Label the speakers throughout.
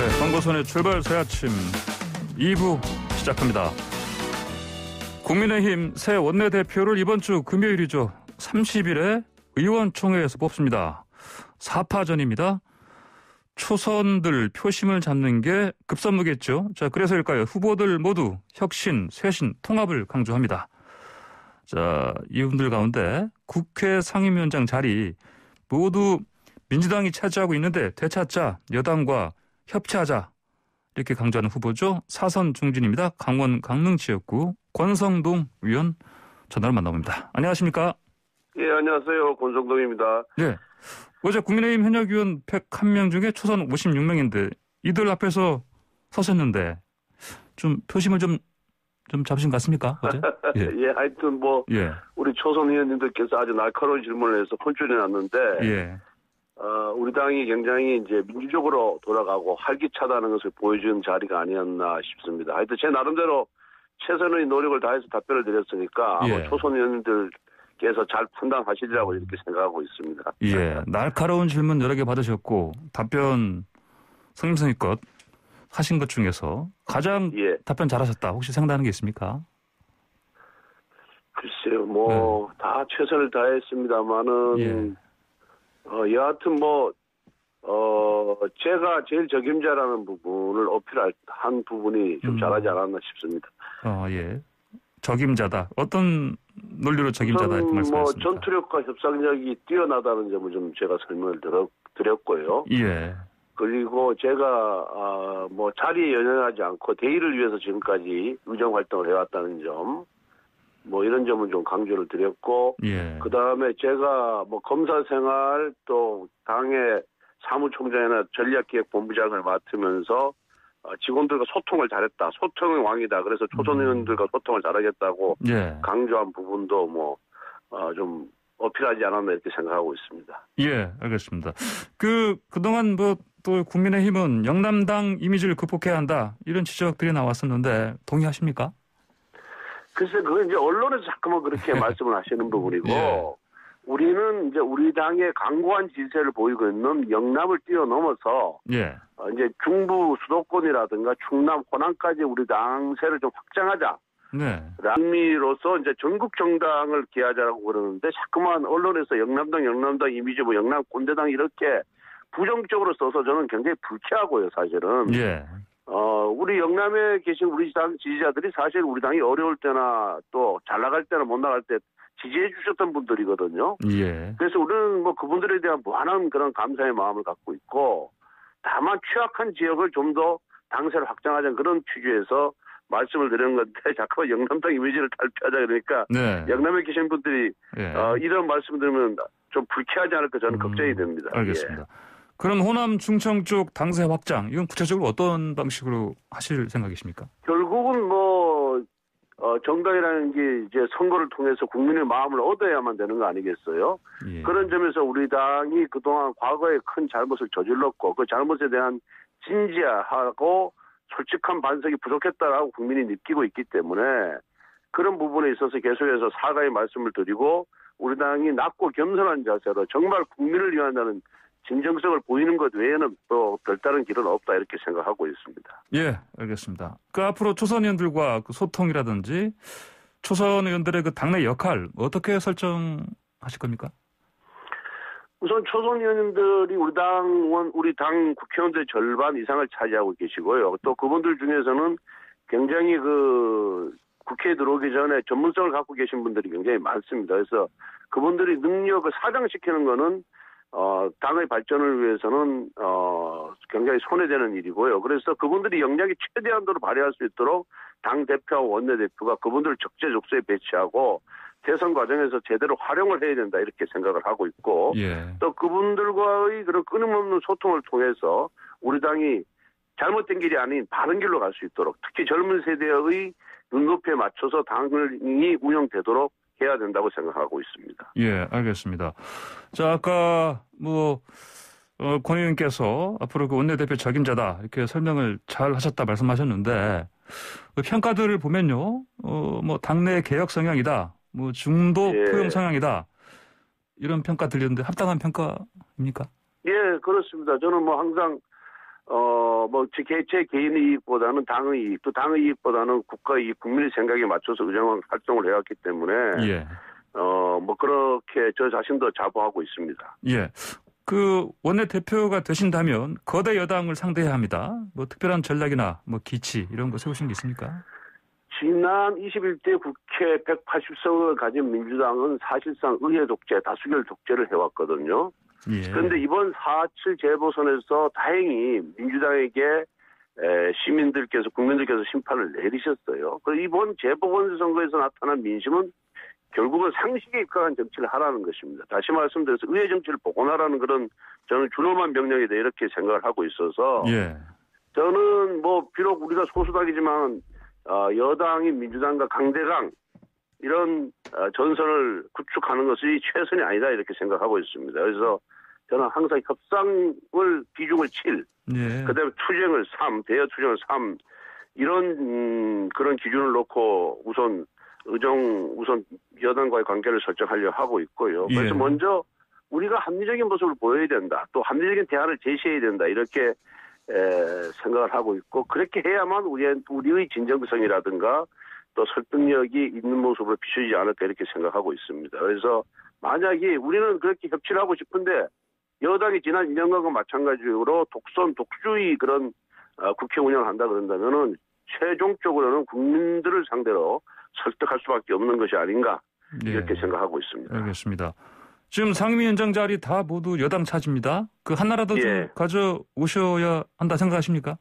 Speaker 1: 네, 광고선의 출발 새 아침 2부 시작합니다. 국민의힘 새 원내대표를 이번 주 금요일이죠. 30일에 의원총회에서 뽑습니다. 4파전입니다. 초선들 표심을 잡는 게 급선무겠죠. 자, 그래서일까요? 후보들 모두 혁신, 쇄신, 통합을 강조합니다. 자, 이분들 가운데 국회 상임위원장 자리 모두 민주당이 차지하고 있는데 되찾자, 여당과 협치하자 이렇게 강조하는 후보죠. 사선 중진입니다. 강원 강릉 지역구 권성동 의원 전화로 만나봅니다. 안녕하십니까?
Speaker 2: 예, 안녕하세요. 권성동입니다.
Speaker 1: 네. 어제 국민의힘 현역 의원 101명 중에 초선 56명인데 이들 앞에서 서셨는데 좀 표심을 좀 잡으신 것 같습니까? 어제?
Speaker 2: 예. 예, 하여튼 우리 초선 의원님들께서 아주 날카로운 질문을 해서 혼쭐이 났는데
Speaker 1: 예.
Speaker 2: 우리 당이 굉장히 이제 민주적으로 돌아가고 활기차다는 것을 보여준 자리가 아니었나 싶습니다. 하여튼 제 나름대로 최선의 노력을 다해서 답변을 드렸으니까
Speaker 1: 예.
Speaker 2: 아마 초선 의원님들께서 잘 판단하시리라고 이렇게 생각하고 있습니다.
Speaker 1: 예, 날카로운 질문 여러 개 받으셨고 답변 성심성의껏 하신 것 중에서 가장 답변 잘하셨다. 혹시 생각나는 게 있습니까?
Speaker 2: 글쎄요, 다 최선을 다했습니다만은 여하튼 제가 제일 적임자라는 부분을 어필한 부분이 좀 잘하지 않았나 싶습니다.
Speaker 1: 예. 적임자다. 어떤 논리로 적임자다 이렇게 말씀하셨습니까?
Speaker 2: 전투력과 협상력이 뛰어나다는 점을 좀 제가 설명을 드렸고요.
Speaker 1: 예.
Speaker 2: 그리고 제가 자리에 연연하지 않고 대의를 위해서 지금까지 의정 활동을 해왔다는 점, 이런 점은 좀 강조를 드렸고, 그 다음에 제가 검사 생활 또 당의 사무총장이나 전략기획본부장을 맡으면서 직원들과 소통을 잘했다. 소통의 왕이다. 그래서 초선 의원들과 소통을 잘하겠다고 강조한 부분도 좀 어필하지 않았나 이렇게 생각하고 있습니다.
Speaker 1: 예, 알겠습니다. 그동안 또 국민의힘은 영남당 이미지를 극복해야 한다. 이런 지적들이 나왔었는데 동의하십니까?
Speaker 2: 글쎄, 그건 이제 언론에서 자꾸만 그렇게 말씀을 하시는 부분이고, 우리는 이제 우리 당의 강고한 지지세를 보이고 있는 영남을 뛰어넘어서, 이제 중부 수도권이라든가 충남, 호남까지 우리 당세를 좀 확장하자. 의미로서 이제 전국 정당을 기하자라고 그러는데, 자꾸만 언론에서 영남당 이미지, 영남 꼰대당 이렇게 부정적으로 써서 저는 굉장히 불쾌하고요, 사실은. 우리 영남에 계신 우리 당 지지자들이 사실 우리 당이 어려울 때나 또 잘 나갈 때나 못 나갈 때 지지해 주셨던 분들이거든요. 그래서 우리는 그분들에 대한 무한한 그런 감사의 마음을 갖고 있고, 다만 취약한 지역을 좀 더 당세를 확장하자는 그런 취지에서 말씀을 드리는 건데, 자꾸 영남당 이미지를 탈피하자 그러니까 영남에 계신 분들이 이런 말씀 들으면 좀 불쾌하지 않을까 저는 걱정이 됩니다.
Speaker 1: 알겠습니다. 그럼 호남 충청 쪽 당세 확장, 이건 구체적으로 어떤 방식으로 하실 생각이십니까?
Speaker 2: 결국은 정당이라는 게 이제 선거를 통해서 국민의 마음을 얻어야만 되는 거 아니겠어요? 그런 점에서 우리 당이 그동안 과거에 큰 잘못을 저질렀고, 그 잘못에 대한 진지하고 솔직한 반성이 부족했다라고 국민이 느끼고 있기 때문에 그런 부분에 있어서 계속해서 사과의 말씀을 드리고, 우리 당이 낮고 겸손한 자세로 정말 국민을 위한다는 진정성을 보이는 것 외에는 또 별다른 길은 없다 이렇게 생각하고 있습니다.
Speaker 1: 예, 알겠습니다. 앞으로 초선 의원들과 소통이라든지 초선 의원들의 당내 역할 어떻게 설정하실 겁니까?
Speaker 2: 우선 초선 의원님들이 우리 당 국회의원들의 절반 이상을 차지하고 계시고요. 또 그분들 중에서는 굉장히 국회에 들어오기 전에 전문성을 갖고 계신 분들이 굉장히 많습니다. 그래서 그분들이 능력을 사장시키는 거는 당의 발전을 위해서는 굉장히 손해되는 일이고요. 그래서 그분들이 역량이 최대한도로 발휘할 수 있도록 당 대표와 원내대표가 그분들을 적재적소에 배치하고 대선 과정에서 제대로 활용을 해야 된다 이렇게 생각을 하고 있고, 또 그분들과의 그런 끊임없는 소통을 통해서 우리 당이 잘못된 길이 아닌 바른 길로 갈 수 있도록, 특히 젊은 세대의 눈높이에 맞춰서 당이 운영되도록 해야 된다고 생각하고 있습니다.
Speaker 1: 예, 알겠습니다. 자, 아까 권 의원께서 앞으로 원내대표 적임자다 이렇게 설명을 잘 하셨다 말씀하셨는데, 평가들을 보면요, 당내 개혁 성향이다, 중도 포용 성향이다 이런 평가 들렸는데 합당한 평가입니까?
Speaker 2: 예, 그렇습니다. 저는 항상 제 개인의 이익보다는 당의 이익, 또 당의 이익보다는 국가의 이익, 국민의 생각에 맞춰서 의정 활동을 해왔기 때문에,
Speaker 1: 예.
Speaker 2: 그렇게 저 자신도 자부하고 있습니다.
Speaker 1: 예. 그 원내대표가 되신다면 거대 여당을 상대해야 합니다. 뭐 특별한 전략이나 뭐 기치 이런 거 세우신 게 있습니까?
Speaker 2: 지난 21대 국회 180석을 가진 민주당은 사실상 의회 독재, 다수결 독재를 해왔거든요.
Speaker 1: 예.
Speaker 2: 그런데 이번 4.7 재보선에서 다행히 민주당에게 시민들께서, 국민들께서 심판을 내리셨어요. 그리고 이번 재보궐선거에서 나타난 민심은 결국은 상식에 입각한 정치를 하라는 것입니다. 다시 말씀드려서 의회 정치를 복원하라는 그런 저는 준엄한 명령이다 이렇게 생각을 하고 있어서
Speaker 1: 예.
Speaker 2: 저는 비록 우리가 소수당이지만 여당인 민주당과 강대강 이런 전선을 구축하는 것이 최선이 아니다 이렇게 생각하고 있습니다. 그래서 저는 항상 협상을 비중을 7,
Speaker 1: 예.
Speaker 2: 그다음에 투쟁을 3, 대여 투쟁을 3 이런 그런 기준을 놓고 우선 여당과의 관계를 설정하려 하고 있고요. 그래서
Speaker 1: 예.
Speaker 2: 먼저 우리가 합리적인 모습을 보여야 된다. 또 합리적인 대안을 제시해야 된다. 이렇게 생각을 하고 있고 그렇게 해야만 우리의 진정성이라든가 또 설득력이 있는 모습으로 비춰지지 않을까 이렇게 생각하고 있습니다. 그래서 만약에 우리는 그렇게 협치를 하고 싶은데 여당이 지난 2년간과 마찬가지로 독주의 그런 국회 운영을 한다 그런다면은 최종적으로는 국민들을 상대로 설득할 수밖에 없는 것이 아닌가 이렇게 생각하고 있습니다.
Speaker 1: 알겠습니다. 지금 상임위원장 자리 다 모두 여당 차지입니다. 그 하나라도 좀 가져오셔야 한다 생각하십니까?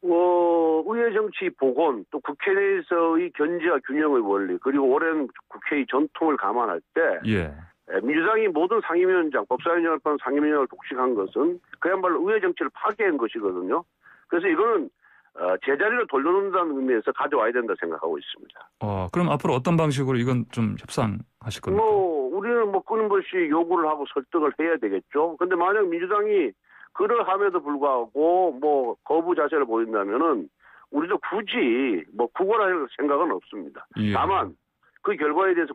Speaker 2: 의회 정치 복원, 또 국회 내에서의 견제와 균형의 원리, 그리고 오랜 국회의 전통을 감안할 때 민주당이 모든 상임위원장, 법사위원장을 포함한 상임위원장을 독식한 것은 그야말로 의회 정치를 파괴한 것이거든요. 그래서 이거는 제자리로 돌려놓는다는 의미에서 가져와야 된다 생각하고 있습니다.
Speaker 1: 그럼 앞으로 어떤 방식으로 이건 좀 협상하실 겁니까?
Speaker 2: 우리는 끊임없이 요구를 하고 설득을 해야 되겠죠. 근데 만약 민주당이 그러함에도 불구하고 거부 자세를 보인다면은 우리도 굳이 구걸할 생각은 없습니다.
Speaker 1: 예.
Speaker 2: 다만 그 결과에 대해서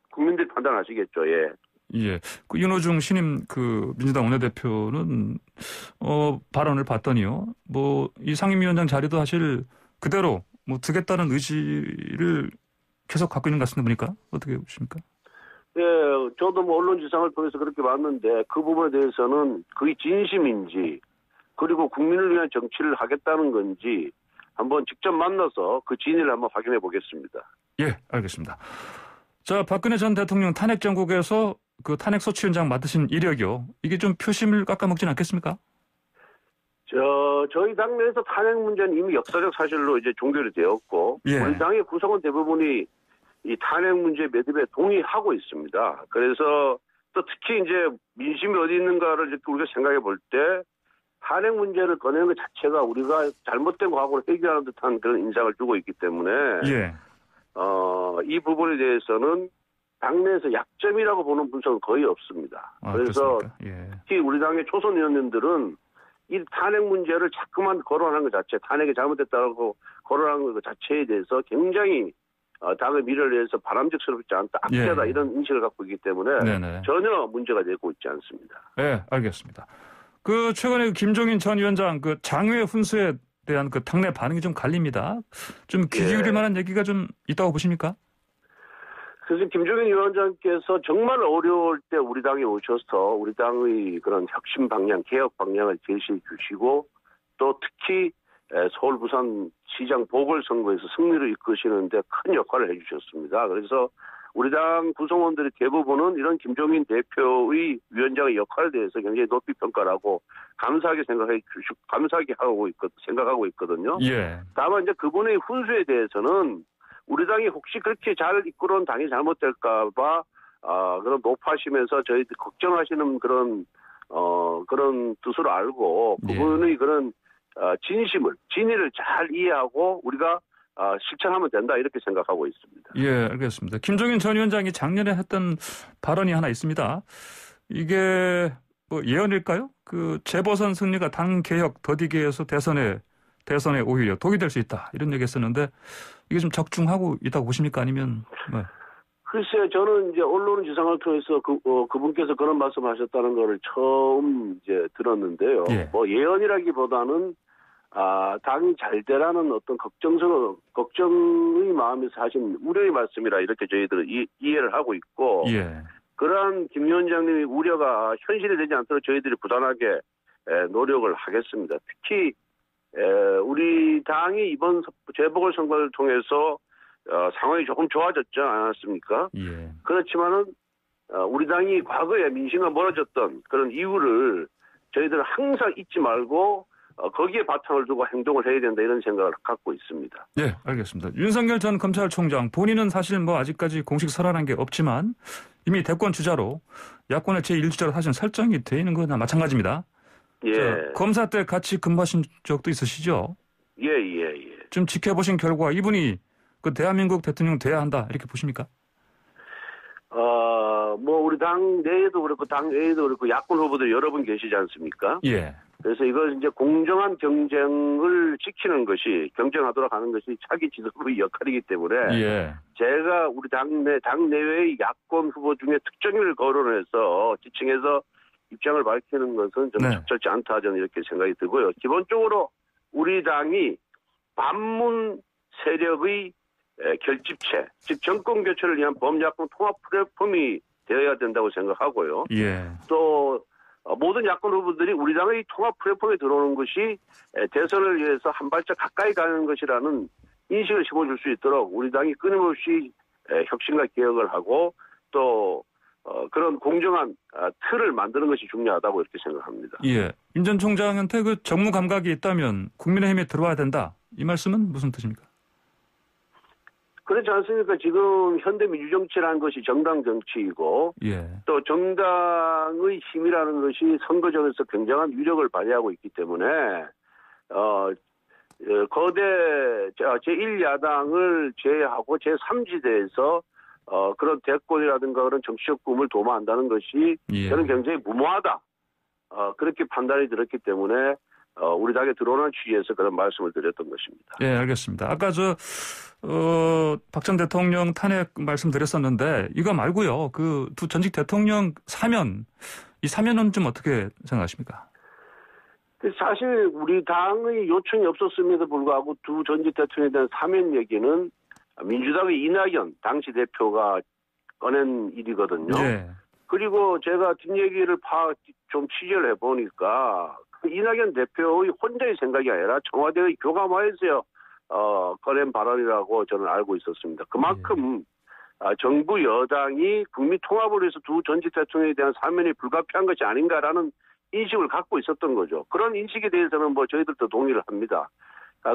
Speaker 2: 국민들이 판단하시겠죠. 예.
Speaker 1: 예. 그 윤호중 신임 민주당 원내대표는 발언을 봤더니요. 이 상임위원장 자리도 사실 그대로 두겠다는 의지를 계속 갖고 있는 것 같은데 보니까 어떻게 보십니까?
Speaker 2: 예, 저도 언론 지상을 통해서 그렇게 봤는데 그 부분에 대해서는 그게 진심인지 그리고 국민을 위한 정치를 하겠다는 건지 한번 직접 만나서 그 진위를 한번 확인해 보겠습니다. 예,
Speaker 1: 알겠습니다. 자, 박근혜 전 대통령 탄핵 정국에서 그 탄핵 소추위원장 맡으신 이력이요. 이게 좀 표심을 깎아먹진 않겠습니까?
Speaker 2: 저희 당내에서 탄핵 문제는 이미 역사적 사실로 이제 종결이 되었고 우리 당의 구성원 대부분이 이 탄핵 문제 매듭에 동의하고 있습니다. 그래서 또 특히 이제 민심이 어디 있는가를 이렇게 우리가 생각해 볼 때 탄핵 문제를 꺼내는 것 자체가 우리가 잘못된 과거를 해결하는 듯한 그런 인상을 주고 있기 때문에 이 부분에 대해서는 당내에서 약점이라고 보는 분석은 거의 없습니다. 그래서 특히 우리 당의 초선 의원님들은 이 탄핵 문제를 자꾸만 거론하는 것 자체, 탄핵이 잘못됐다고 거론하는 것 자체에 대해서 굉장히 당의 미래를 위해서 바람직스럽지 않다, 악재다 이런 인식을 갖고 있기 때문에 전혀 문제가 되고 있지 않습니다.
Speaker 1: 네, 알겠습니다. 최근에 김종인 전 위원장 장외 훈수에 대한 당내 반응이 좀 갈립니다. 좀 귀 기울일 만한 얘기가 좀 있다고 보십니까?
Speaker 2: 그래서 김종인 위원장께서 정말 어려울 때 우리 당에 오셔서 우리 당의 그런 혁신 방향, 개혁 방향을 제시해 주시고 또 특히 서울 부산 시장 보궐선거에서 승리를 이끄시는데 큰 역할을 해주셨습니다. 그래서 우리 당 구성원들의 대부분은 이런 김종인 대표의 위원장의 역할에 대해서 굉장히 높이 평가를 하고 감사하게 생각하고 있거든요. 다만 이제 그분의 훈수에 대해서는 우리 당이 혹시 그렇게 잘 이끌어온 당이 잘못될까봐 그런 높아시면서 저희들 걱정하시는 그런 뜻으로 알고 그분의 그런 진위를 잘 이해하고 우리가 실천하면 된다 이렇게 생각하고 있습니다.
Speaker 1: 예, 알겠습니다. 김종인 전 위원장이 작년에 했던 발언이 하나 있습니다. 이게 예언일까요? 재보선 승리가 당 개혁 더디게 해서 대선에 오히려 독이 될 수 있다 이런 얘기했었는데 이게 좀 적중하고 있다고 보십니까? 아니면
Speaker 2: 글쎄요, 저는 이제 언론 지상을 통해서 그분께서 그런 말씀하셨다는 거를 처음 이제 들었는데요.
Speaker 1: 예.
Speaker 2: 뭐 예언이라기보다는 당이 잘 되라는 어떤 걱정의 마음에서 하신 우려의 말씀이라 이렇게 저희들은 이해를 하고 있고,
Speaker 1: 예.
Speaker 2: 그러한 김 위원장님의 우려가 현실이 되지 않도록 저희들이 부단하게 노력을 하겠습니다. 특히 우리 당이 이번 재보궐선거를 통해서 상황이 조금 좋아졌지 않았습니까?
Speaker 1: 예.
Speaker 2: 그렇지만은 우리 당이 과거에 민심과 멀어졌던 그런 이유를 저희들은 항상 잊지 말고 거기에 바탕을 두고 행동을 해야 된다 이런 생각을 갖고 있습니다.
Speaker 1: 네, 알겠습니다. 윤석열 전 검찰총장 본인은 사실 뭐 아직까지 공식 설한한 게 없지만 이미 대권 주자로 야권의 제1주자로 사실 설정이 돼 있는 거나 마찬가지입니다.
Speaker 2: 예.
Speaker 1: 자, 검사 때 같이 근무하신 적도 있으시죠?
Speaker 2: 예.
Speaker 1: 좀 지켜보신 결과 이분이 그 대한민국 대통령 돼야 한다 이렇게 보십니까?
Speaker 2: 뭐 우리 당 내에도 그렇고 당 외에도 그렇고 야권 후보들 여러 분 계시지 않습니까?
Speaker 1: 예.
Speaker 2: 그래서 이걸 이제 공정한 경쟁을 지키는 것이 경쟁하도록 하는 것이 차기 지도부의 역할이기 때문에
Speaker 1: 예.
Speaker 2: 제가 우리 당 내외의 야권 후보 중에 특정인을 거론해서 지칭해서 입장을 밝히는 것은 좀 적절치 않다 저는 이렇게 생각이 들고요. 기본적으로 우리 당이 반문 세력의 결집체, 즉 정권 교체를 위한 범야권 통합 플랫폼이 되어야 된다고 생각하고요.
Speaker 1: 예.
Speaker 2: 또 모든 야권 후보들이 우리 당의 통합 플랫폼에 들어오는 것이 대선을 위해서 한 발짝 가까이 가는 것이라는 인식을 심어줄 수 있도록 우리 당이 끊임없이 혁신과 개혁을 하고 또 그런 공정한 틀을 만드는 것이 중요하다고 이렇게 생각합니다.
Speaker 1: 예. 윤 전 총장한테 그 정무 감각이 있다면 국민의힘에 들어와야 된다. 이 말씀은 무슨 뜻입니까?
Speaker 2: 그렇지 않습니까? 지금 현대민주정치라는 것이 정당 정치이고
Speaker 1: 예. 또
Speaker 2: 정당의 힘이라는 것이 선거전에서 굉장한 위력을 발휘하고 있기 때문에 거대 제1야당을 제외하고 제3지대에서 그런 대권이라든가 그런 정치적 꿈을 도모한다는 것이 저는 굉장히 무모하다. 그렇게 판단이 들었기 때문에 우리 당에 들어오는 취지에서 그런 말씀을 드렸던 것입니다.
Speaker 1: 예, 알겠습니다. 아까 박 전 대통령 탄핵 말씀드렸었는데 이거 말고요. 그 두 전직 대통령 사면, 이 사면은 좀 어떻게 생각하십니까?
Speaker 2: 사실 우리 당의 요청이 없었음에도 불구하고 두 전직 대통령에 대한 사면 얘기는 민주당의 이낙연 당시 대표가 꺼낸 일이거든요.
Speaker 1: 네.
Speaker 2: 그리고 제가 뒷얘기를 좀 취재를 해보니까 그 이낙연 대표의 혼자의 생각이 아니라 청와대의 교감하에서 꺼낸 발언이라고 저는 알고 있었습니다. 그만큼 정부 여당이 국민 통합을 위해서 두 전직 대통령에 대한 사면이 불가피한 것이 아닌가라는 인식을 갖고 있었던 거죠. 그런 인식에 대해서는 뭐 저희들도 동의를 합니다.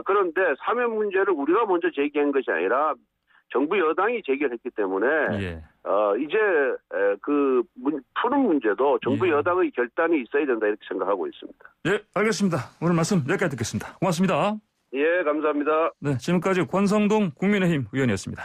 Speaker 2: 그런데 사면 문제를 우리가 먼저 제기한 것이 아니라 정부 여당이 제기했기 때문에 이제 푸는 문제도 정부 여당의 결단이 있어야 된다 이렇게 생각하고 있습니다.
Speaker 1: 예, 알겠습니다. 오늘 말씀 여기까지 듣겠습니다. 고맙습니다.
Speaker 2: 예, 감사합니다.
Speaker 1: 네, 지금까지 권성동 국민의힘 의원이었습니다.